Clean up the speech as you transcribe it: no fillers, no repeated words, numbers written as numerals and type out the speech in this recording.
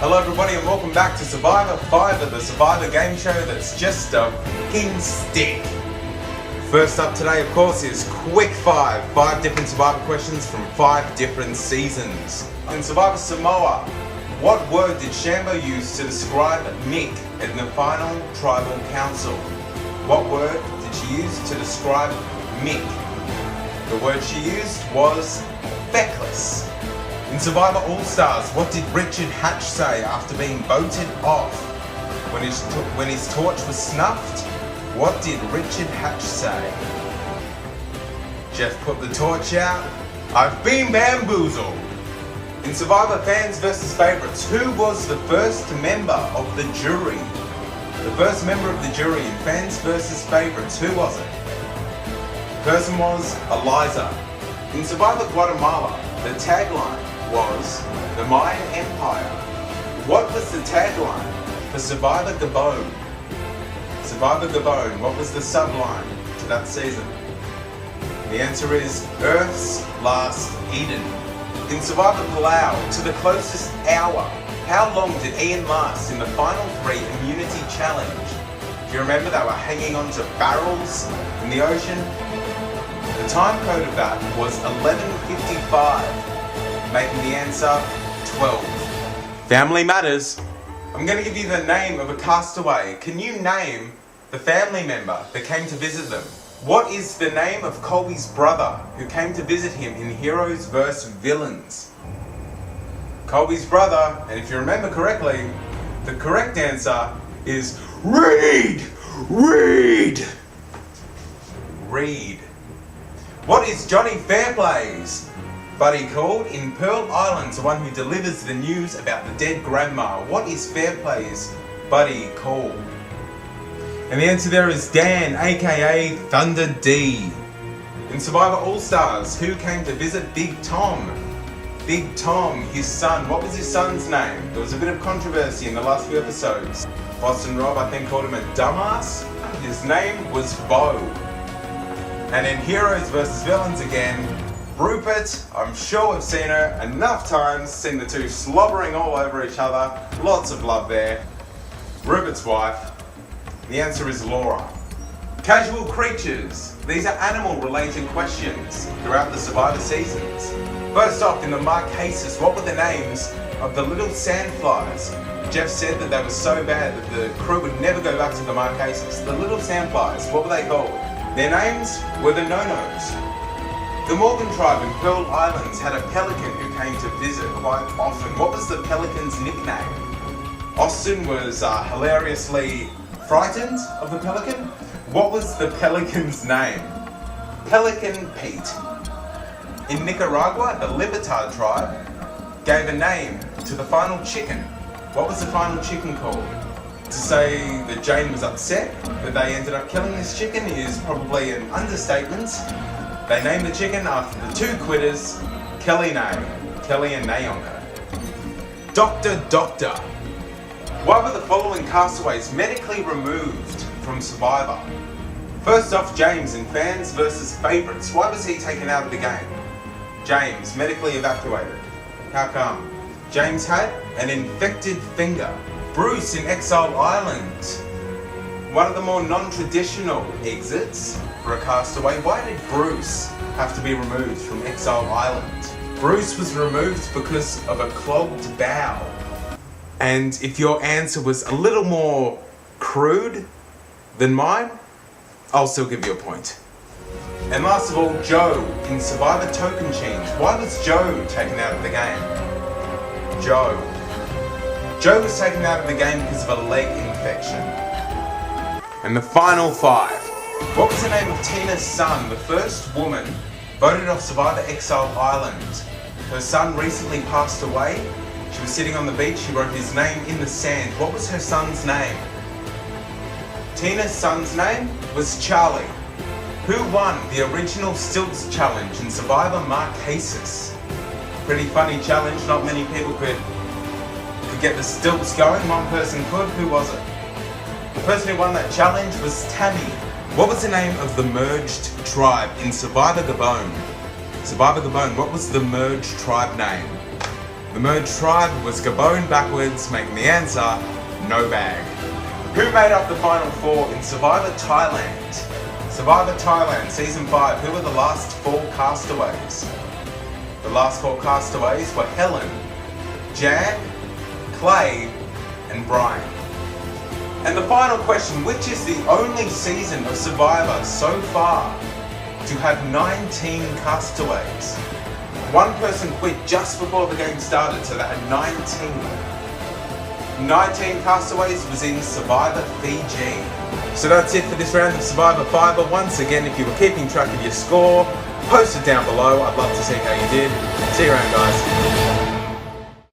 Hello everybody and welcome back to Survivor 5, the Survivor game show that's just a fucking stick. First up today, of course, is Quick 5. 5 different Survivor questions from 5 different seasons. In Survivor Samoa, what word did Shambo use to describe Mick in the final tribal council? What word did she use to describe Mick? The word she used was feckless. In Survivor All-Stars, what did Richard Hatch say after being voted off? When his torch was snuffed, what did Richard Hatch say? Jeff put the torch out. I've been bamboozled. In Survivor Fans vs Favourites, who was the first member of the jury? The first member of the jury in Fans vs Favourites, who was it? The person was Eliza. In Survivor Guatemala, the tagline was the Mayan Empire. What was the tagline for Survivor Gabon? Survivor Gabon, what was the subline to that season? The answer is Earth's Last Eden. In Survivor Palau, to the closest hour, how long did Ian last in the final 3 immunity challenge? Do you remember they were hanging onto barrels in the ocean? The time code of that was 11:55. Making the answer 12. Family matters. I'm going to give you the name of a castaway. Can you name the family member that came to visit them? What is the name of Colby's brother who came to visit him in Heroes vs Villains? Colby's brother, and if you remember correctly, the correct answer is Reed! Reed! Reed. What is Johnny Fairplay's buddy called in Pearl Island, the one who delivers the news about the dead grandma? What is Fairplay's buddy called? And the answer there is Dan, aka Thunder D. In Survivor All-Stars, who came to visit Big Tom? Big Tom, his son. What was his son's name? There was a bit of controversy in the last few episodes. Boston Rob, I think, called him a dumbass. His name was Bo. And in Heroes vs Villains again, Rupert, I'm sure we've seen her enough times, seen the two slobbering all over each other, lots of love there. Rupert's wife, the answer is Laura. Casual creatures, these are animal related questions throughout the Survivor seasons. First off, in the Marquesas, what were the names of the little sandflies? Jeff said that they were so bad that the crew would never go back to the Marquesas. The little sandflies, what were they called? Their names were the No-Nos. The Morgan tribe in Pearl Islands had a pelican who came to visit quite often. What was the pelican's nickname? Austin was hilariously frightened of the pelican. What was the pelican's name? Pelican Pete. In Nicaragua, the Libertad tribe gave a name to the final chicken. What was the final chicken called? To say that Jane was upset that they ended up killing this chicken is probably an understatement. They named the chicken after the two quitters, Kelly and Nayonga. Doctor. Why were the following castaways medically removed from Survivor? First off, James in Fans vs Favourites. Why was he taken out of the game? James, medically evacuated. How come? James had an infected finger. Bruce in Exile Island. One of the more non-traditional exits for a castaway. Why did Bruce have to be removed from Exile Island? Bruce was removed because of a clogged bowel. And if your answer was a little more crude than mine, I'll still give you a point. And last of all, Joe in Survivor Token Change. Why was Joe taken out of the game? Joe was taken out of the game because of a leg infection. And the final 5. What was the name of Tina's son, the first woman voted off Survivor Exile Island? Her son recently passed away. She was sitting on the beach, she wrote his name in the sand. What was her son's name? Tina's son's name was Charlie. Who won the original Stilts Challenge in Survivor Marquesas? Pretty funny challenge, not many people could get the stilts going. One person could. Who was it? The person who won that challenge was Tammy. What was the name of the merged tribe in Survivor Gabon? Survivor Gabon, what was the merged tribe name? The merged tribe was Gabon backwards, making the answer no bag. Who made up the final four in Survivor Thailand? Survivor Thailand Season 5, who were the last four castaways? The last four castaways were Helen, Jan, Clay, and Brian. And the final question, which is the only season of Survivor so far to have 19 castaways? One person quit just before the game started, so that had 19 castaways was in Survivor Fiji. So that's it for this round of Survivor Fiver. Once again, if you were keeping track of your score, post it down below. I'd love to see how you did. See you around, guys.